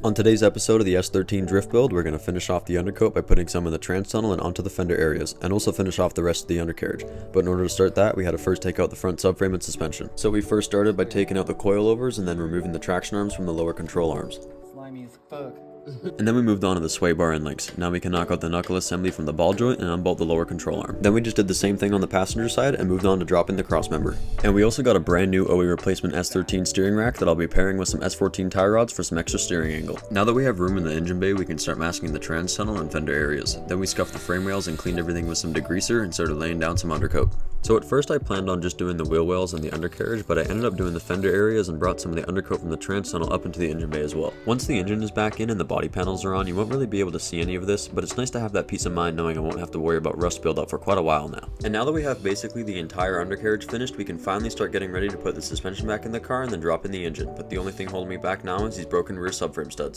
On today's episode of the S13 Drift build, we're going to finish off the undercoat by putting some in the trans tunnel and onto the fender areas, and also finish off the rest of the undercarriage. But in order to start that, we had to first take out the front subframe and suspension. So we first started by taking out the coilovers and then removing the traction arms from the lower control arms. Slimy as fuck. And then we moved on to the sway bar end links. Now we can knock out the knuckle assembly from the ball joint and unbolt the lower control arm. Then we just did the same thing on the passenger side and moved on to dropping the cross member. And we also got a brand new OE replacement S13 steering rack that I'll be pairing with some S14 tie rods for some extra steering angle. Now that we have room in the engine bay, we can start masking the trans tunnel and fender areas. Then we scuffed the frame rails and cleaned everything with some degreaser and started laying down some undercoat. So at first I planned on just doing the wheel wells and the undercarriage, but I ended up doing the fender areas and brought some of the undercoat from the trans tunnel up into the engine bay as well. Once the engine is back in and the body panels are on, you won't really be able to see any of this, but it's nice to have that peace of mind knowing I won't have to worry about rust buildup for quite a while now. And now that we have basically the entire undercarriage finished, we can finally start getting ready to put the suspension back in the car and then drop in the engine. But the only thing holding me back now is these broken rear subframe studs.